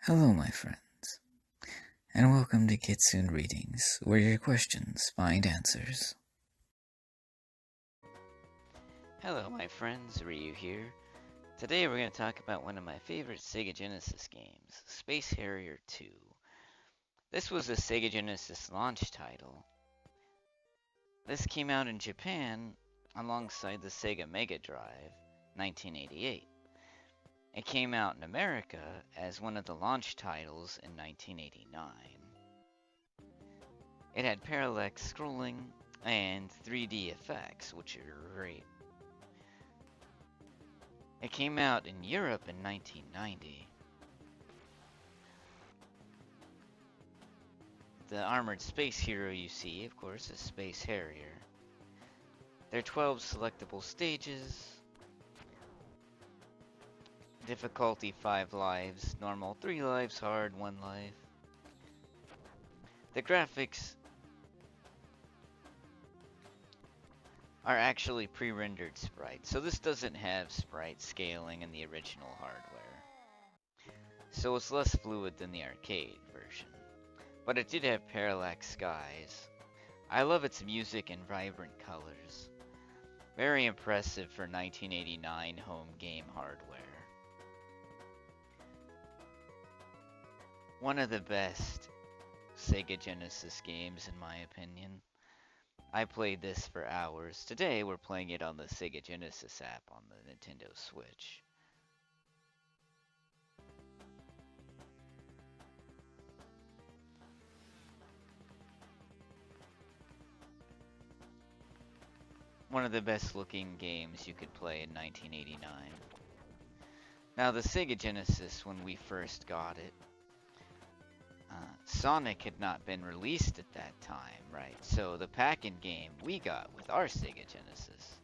Hello, my friends, and welcome to Kitsune Readings, where your questions find answers. Hello, my friends, Ryu here. Today we're going to talk about one of my favorite Sega Genesis games, Space Harrier II. This was a Sega Genesis launch title. This came out in Japan alongside the Sega Mega Drive, 1988. It came out in America as one of the launch titles in 1989. It had parallax scrolling and 3D effects, which are great. It came out in Europe in 1990. The armored space hero you see, of course, is Space Harrier. There are 12 selectable stages. Difficulty 5 lives, normal 3 lives, hard 1 life. The graphics are actually pre-rendered sprites, so this doesn't have sprite scaling in the original hardware. So it's less fluid than the arcade version. But it did have parallax skies. I love its music and vibrant colors. Very impressive for 1989 home game hardware. One of the best Sega Genesis games in my opinion. I played this for hours. Today we're playing it on the Sega Genesis app on the Nintendo Switch. One of the best looking games you could play in 1989. Now the Sega Genesis, when we first got it, Sonic had not been released at that time, right? So the pack-in game we got with our Sega Genesis,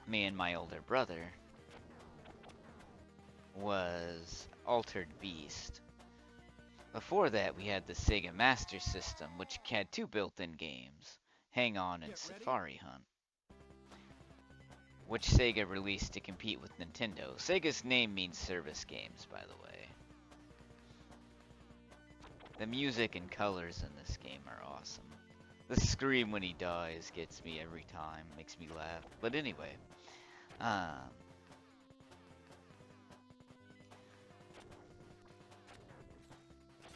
me and my older brother, was Altered Beast. Before that, we had the Sega Master System, which had 2 built-in games, Hang On and Safari Hunt, which Sega released to compete with Nintendo. Sega's name means service games, by the way. The music and colors in this game are awesome. The scream when he dies gets me every time, makes me laugh. But anyway,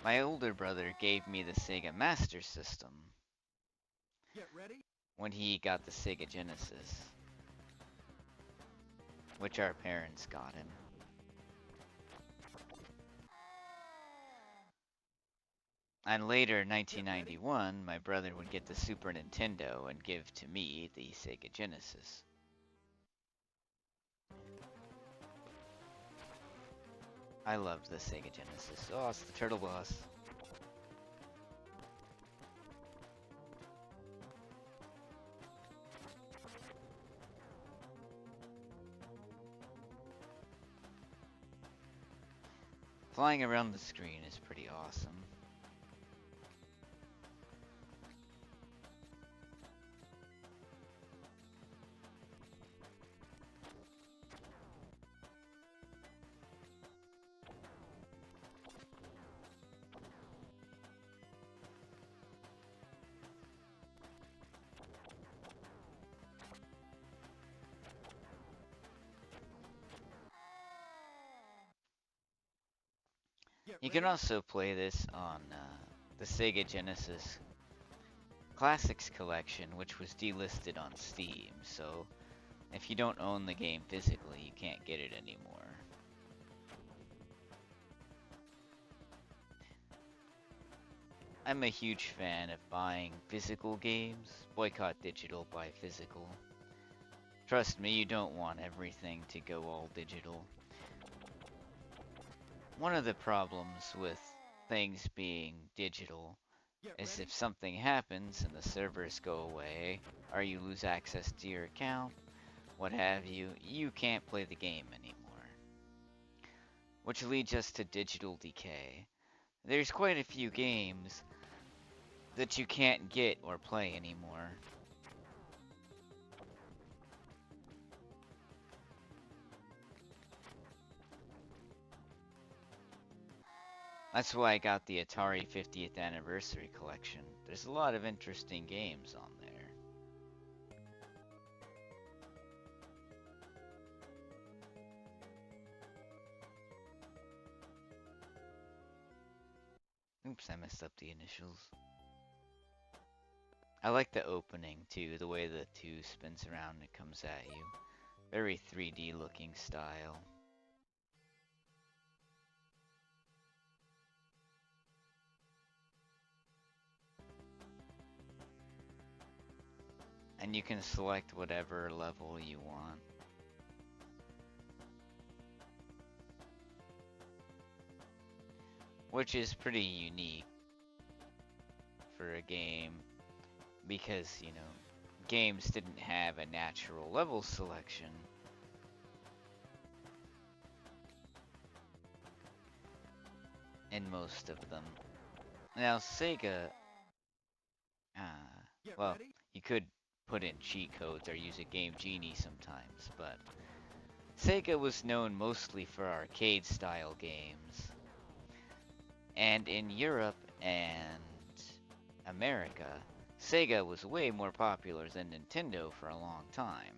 my older brother gave me the Sega Master System when he got the Sega Genesis, which our parents got him. And later, in 1991, my brother would get the Super Nintendo and give to me the Sega Genesis. I loved the Sega Genesis. Oh, it's the turtle boss. Flying around the screen is pretty awesome. You can also play this on the Sega Genesis Classics Collection, which was delisted on Steam, so if you don't own the game physically, you can't get it anymore. I'm a huge fan of buying physical games. Boycott digital, buy physical. Trust me, you don't want everything to go all digital. One of the problems with things being digital is if something happens and the servers go away, or you lose access to your account, what have you, you can't play the game anymore. Which leads us to digital decay. There's quite a few games that you can't get or play anymore. That's why I got the Atari 50th Anniversary Collection. There's a lot of interesting games on there. Oops, I messed up the initials. I like the opening too, the way the 2 spins around and it comes at you. Very 3D looking style. And you can select whatever level you want. Which is pretty unique for a game because, you know, games didn't have a natural level selection. In most of them. Now, Sega, well, you could put in cheat codes or use a Game Genie sometimes, but Sega was known mostly for arcade-style games. And in Europe and America, Sega was way more popular than Nintendo for a long time.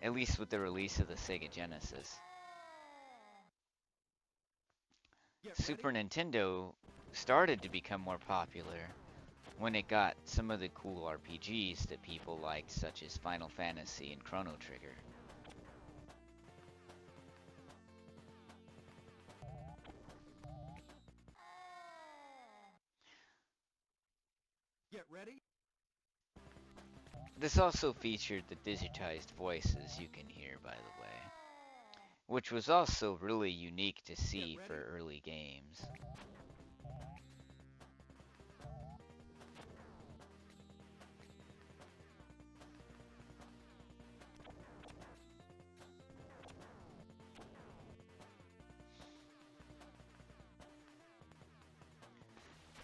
At least with the release of the Sega Genesis. Super Nintendo started to become more popular when it got some of the cool RPGs that people liked, such as Final Fantasy and Chrono Trigger. Get ready. This also featured the digitized voices you can hear, by the way, which was also really unique to see for early games.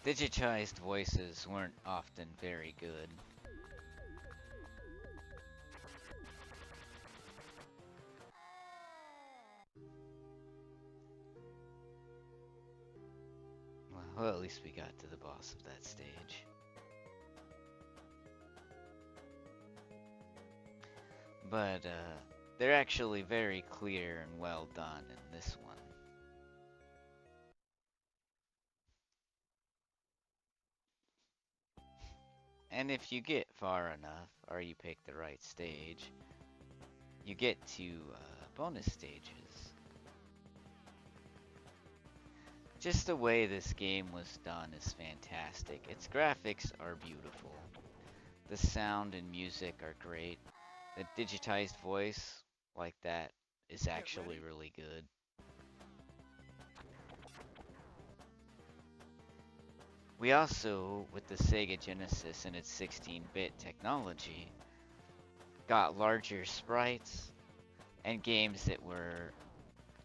Digitized voices weren't often very good. Well, at least we got to the boss of that stage. But, they're actually very clear and well done in this one. And if you get far enough, or you pick the right stage, you get to bonus stages. Just the way this game was done is fantastic. Its graphics are beautiful. The sound and music are great. The digitized voice, like that, is actually really good. We also, with the Sega Genesis and its 16-bit technology, got larger sprites and games that were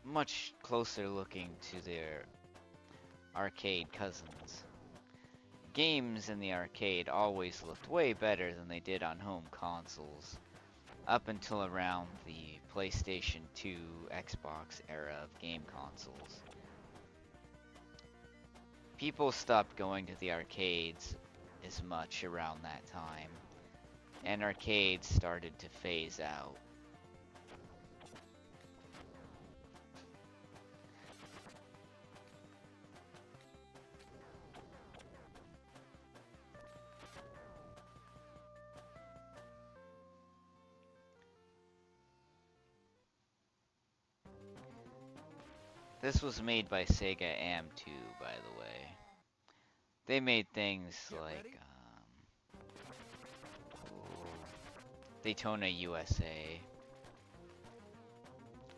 much closer looking to their arcade cousins. Games in the arcade always looked way better than they did on home consoles, up until around the PlayStation 2, Xbox era of game consoles. People stopped going to the arcades as much around that time, and arcades started to phase out. This was made by Sega AM2, by the way. They made things like Daytona USA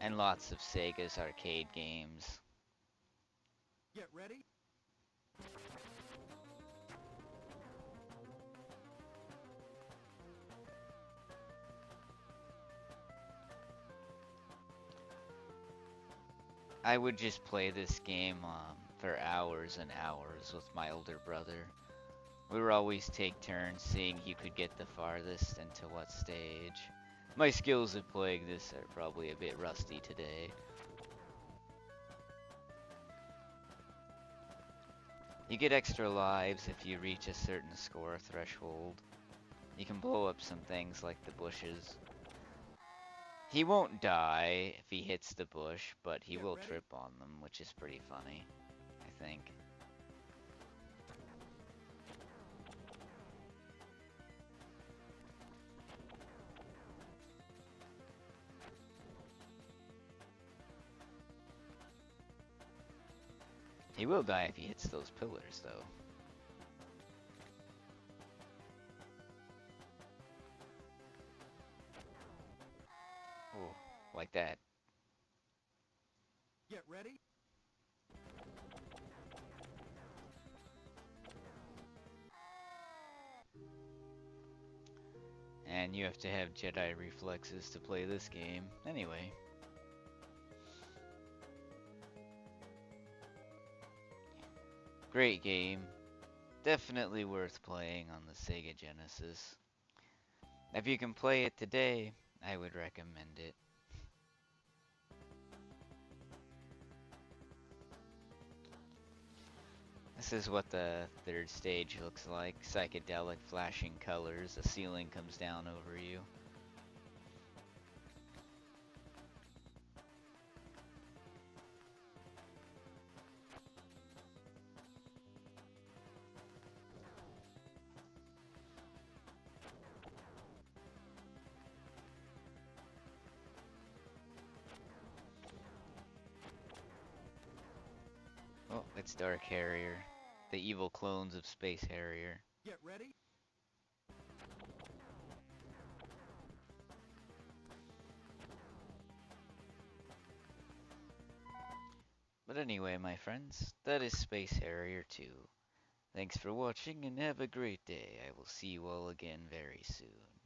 and lots of Sega's arcade games. Get ready. I would just play this game for hours and hours with my older brother. We would always take turns seeing who could get the farthest and to what stage. My skills at playing this are probably a bit rusty today. You get extra lives if you reach a certain score threshold. You can blow up some things like the bushes. He won't die if he hits the bush, but he Get will ready. trip on them, which is pretty funny, I think. He will die if he hits those pillars, though. Ooh, like that. Get ready. And you have to have Jedi reflexes to play this game. Anyway. Great game. Definitely worth playing on the Sega Genesis. If you can play it today, I would recommend it. This is what the third stage looks like. Psychedelic flashing colors. A ceiling comes down over you. Oh, it's Dark Harrier. The evil clones of Space Harrier. Get ready. But anyway, my friends, that is Space Harrier 2. Thanks for watching and have a great day. I will see you all again very soon.